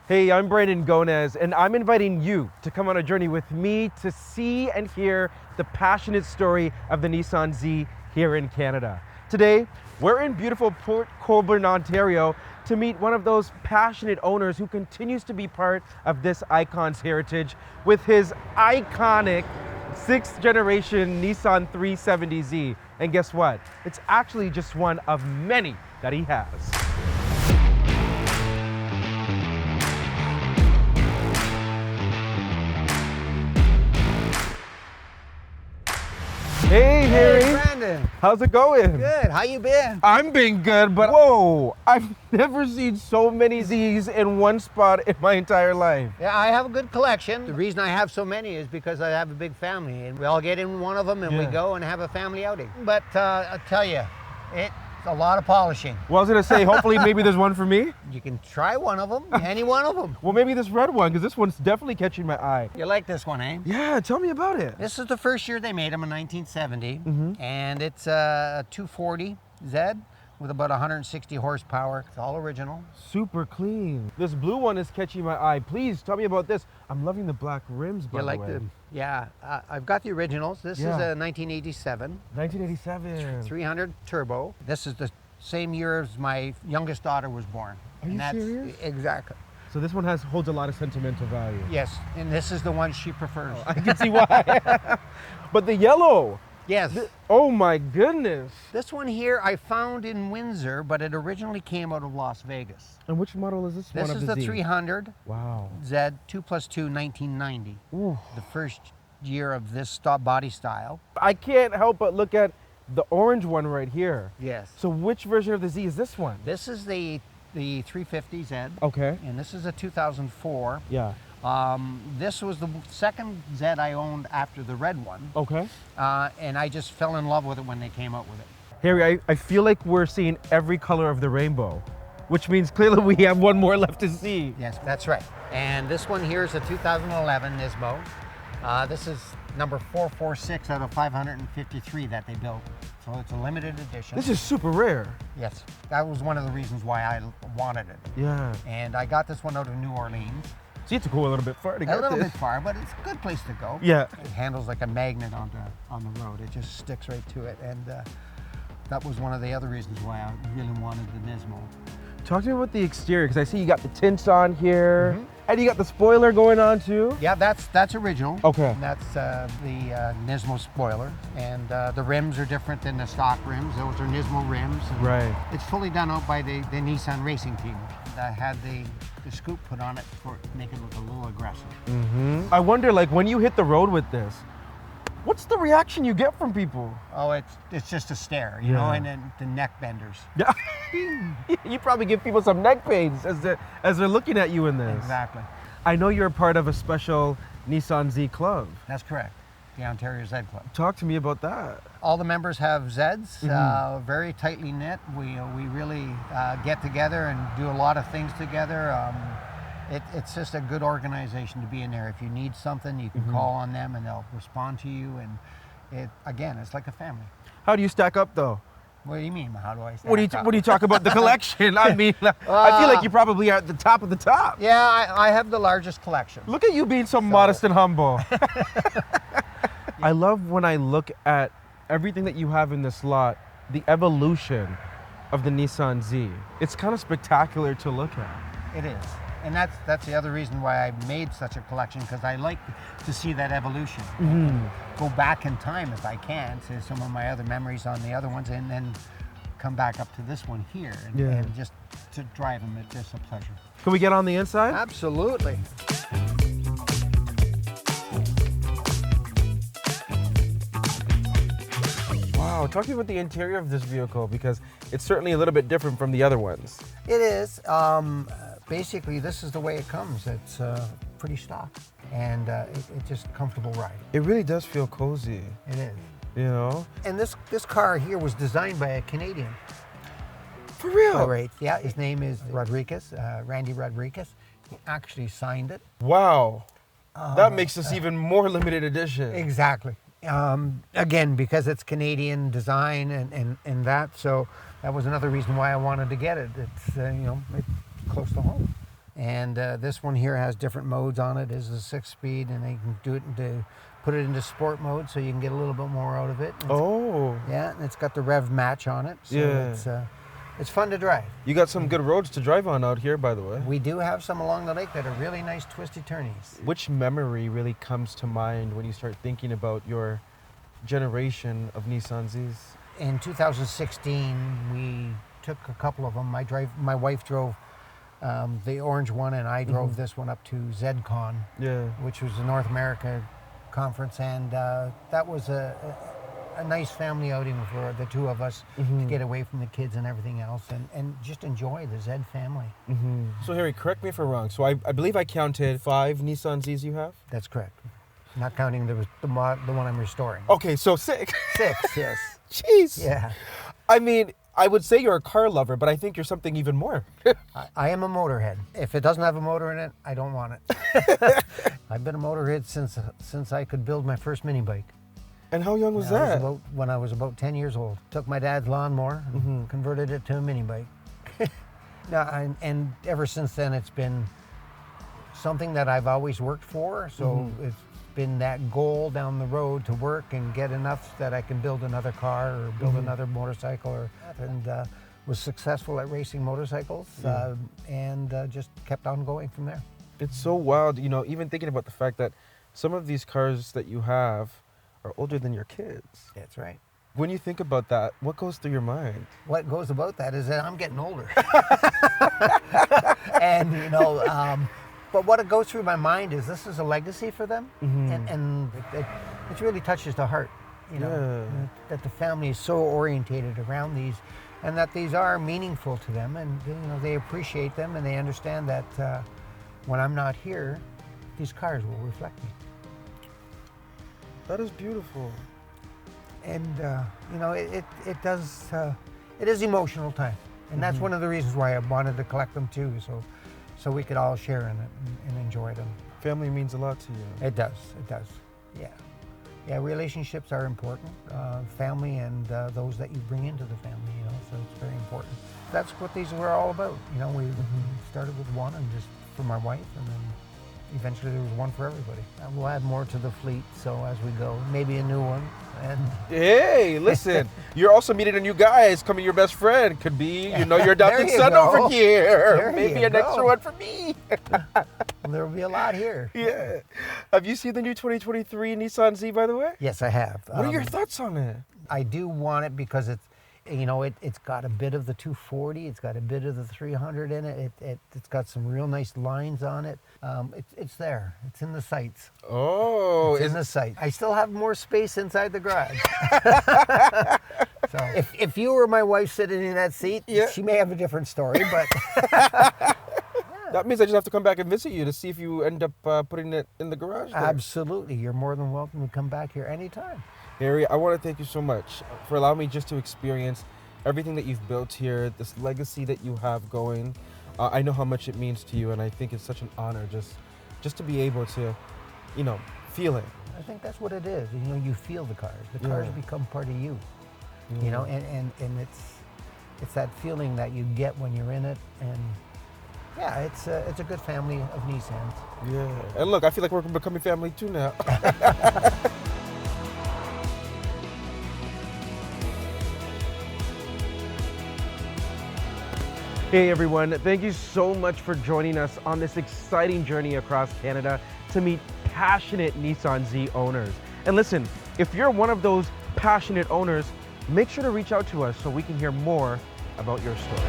Hey, I'm Brandon Gonez, and I'm inviting you to come on a journey with me to see and hear the passionate story of the Nissan Z here in Canada. Today, we're in beautiful Port Colborne, Ontario, to meet one of those passionate owners who continues to be part of this icon's heritage with his iconic 6th generation Nissan 370Z. And guess what? It's actually just one of many that he has. Hey, Harry. Hey, Brandon. How's it going? Good. How you been? I'm being good, but whoa, I've never seen so many Zs in one spot in my entire life. Yeah, I have a good collection. The reason I have so many is because I have a big family, and we all get in one of them, and we go and have a family outing. But I'll tell you, it's a lot of polishing. Well, I was gonna say, hopefully maybe there's one for me. You can try one of them, any one of them. Well, maybe this red one, because this one's definitely catching my eye. You like this one, eh? Yeah, tell me about it. This is the first year they made them in 1970, and it's a 240 Z with about 160 horsepower. It's all original. Super clean. This blue one is catching my eye. Please tell me about this. I'm loving the black rims, by You the like way. them? Yeah, I've got the originals. This is Yeah. a 1987. 1987. 300 turbo. This is the same year as my youngest daughter was born. Are you serious? Exactly. So this one holds a lot of sentimental value. Yes, and this is the one she prefers. I can see why. But the yellow. Yes. Oh my goodness. This one here I found in Windsor, but it originally came out of Las Vegas. And which model is this one? This is the Z? 300 Wow. Z 2+2 1990. Ooh. The first year of this body style. I can't help but look at the orange one right here. Yes. So which version of the Z is this one? This is the 350 Z, Okay. and this is a 2004. Yeah. This was the second Z I owned after the red one, Okay. and I just fell in love with it when they came out with it. Harry, I feel like we're seeing every color of the rainbow, which means clearly we have one more left to see. Yes, that's right. And this one here is a 2011 Nismo. This is number 446 out of 553 that they built. So it's a limited edition. This is super rare. Yes, that was one of the reasons why I wanted it. Yeah. And I got this one out of New Orleans. So you have to go a little bit far to get A little this. bit far, but it's a good place to go. Yeah. It handles like a magnet on the road. It just sticks right to it. And that was one of the other reasons why I really wanted the Nismo. Talk to me about the exterior, because I see you got the tints on here, and you got the spoiler going on too. Yeah, that's original. Okay. And that's the Nismo spoiler. And the rims are different than the stock rims. Those are Nismo rims. And Right. it's fully done out by the Nissan racing team. I had the scoop put on it to make it look a little aggressive. I wonder, like, when you hit the road with this, what's the reaction you get from people? Oh, it's just a stare, you know, and then the neck benders. Yeah. You probably give people some neck pains as they're looking at you in this. Exactly. I know you're a part of a special Nissan Z Club. That's correct. The Ontario Z Club. Talk to me about that. All the members have Zs, very tightly knit. We really get together and do a lot of things together. It's just a good organization to be in there. If you need something, you can call on them and they'll respond to you. And it's like a family. How do you stack up though? What do you mean? How do I stack up? When you talk about the collection, I mean, I feel like you probably are at the top of the top. Yeah, I have the largest collection. Look at you being so modest and humble. I love when I look at everything that you have in this lot, the evolution of the Nissan Z. It's kind of spectacular to look at. It is. And that's the other reason why I made such a collection, because I like to see that evolution. Go back in time if I can to some of my other memories on the other ones, and then come back up to this one here and just to drive them. It's just a pleasure. Can we get on the inside? Absolutely. Wow, talk to me about the interior of this vehicle, because it's certainly a little bit different from the other ones. It is. Basically, this is the way it comes. It's pretty stock, and it's just comfortable riding. It really does feel cozy, It is. you know? And this car here was designed by a Canadian. For real? Oh, right. Yeah, his name is Rodriguez, Randy Rodriguez. He actually signed it. Wow. That makes this even more limited edition. Exactly. Again, because it's Canadian design and that, so that was another reason why I wanted to get it. It's it's close to home. And this one here has different modes on it. It's a 6-speed, and they can do it into, put it into sport mode so you can get a little bit more out of it. Yeah, and it's got the rev match on it. So it's fun to drive. You got some good roads to drive on out here, by the way. We do have some along the lake that are really nice twisty turnies. Which memory really comes to mind when you start thinking about your generation of Nissan Zs? In 2016, we took a couple of them. My wife drove the orange one, and I drove this one up to ZCon, which was the North America conference, and that was a nice family outing for the two of us to get away from the kids and everything else, and just enjoy the Z family. So Harry, correct me if I'm wrong. So I believe I counted 5 Nissan Zs you have? That's correct. Not counting the one I'm restoring. Okay, so 6. 6, yes. Jeez. Yeah. I mean, I would say you're a car lover, but I think you're something even more. I am a motorhead. If it doesn't have a motor in it, I don't want it. I've been a motorhead since I could build my first mini bike. And how young was that? When I was about 10 years old. Took my dad's lawnmower, and converted it to a mini bike. And ever since then, it's been something that I've always worked for. So it's been that goal down the road to work and get enough that I can build another car or build another motorcycle, and was successful at racing motorcycles, and just kept on going from there. It's so wild, you know, even thinking about the fact that some of these cars that you have are older than your kids. That's right. When you think about that, what goes through your mind? What goes about that is that I'm getting older. And, you know, but what it goes through my mind is this is a legacy for them, and it really touches the heart, you know, that the family is so orientated around these, and that these are meaningful to them, and you know they appreciate them, and they understand that when I'm not here, these cars will reflect me. That is beautiful. And you know, it is emotional time, and that's one of the reasons why I wanted to collect them too, so we could all share in it and enjoy them. Family means a lot to you. It does, yeah. Yeah, relationships are important, family and those that you bring into the family, you know, so it's very important. That's what these were all about. You know, we started with one, and just for my wife, and then eventually there was one for everybody. We'll add more to the fleet, so as we go, maybe a new one. And hey, listen, you're also meeting a new guy. It's coming your best friend. Could be, you know, your adopted son over here. Maybe an extra one for me. There will be a lot here. Yeah. Have you seen the new 2023 Nissan Z, by the way? Yes, I have. What are your thoughts on it? I do want it because it's, you know, it's got a bit of the 240, it's got a bit of the 300 in it, it's got some real nice lines on it. It's there, it's in the sights. Oh. It's in the sight. I still have more space inside the garage. So if you were my wife sitting in that seat, she may have a different story, but... That means I just have to come back and visit you to see if you end up putting it in the garage there. Absolutely, you're more than welcome to come back here anytime. Harry, I want to thank you so much for allowing me just to experience everything that you've built here, this legacy that you have going. I know how much it means to you, and I think it's such an honor just to be able to, you know, feel it. I think that's what it is. You know, you feel the cars. The cars become part of you. You know, and it's that feeling that you get when you're in it, and yeah, it's a good family of Nissans. Yeah, and look, I feel like we're becoming family too now. Hey everyone, thank you so much for joining us on this exciting journey across Canada to meet passionate Nissan Z owners. And listen, if you're one of those passionate owners, make sure to reach out to us so we can hear more about your story.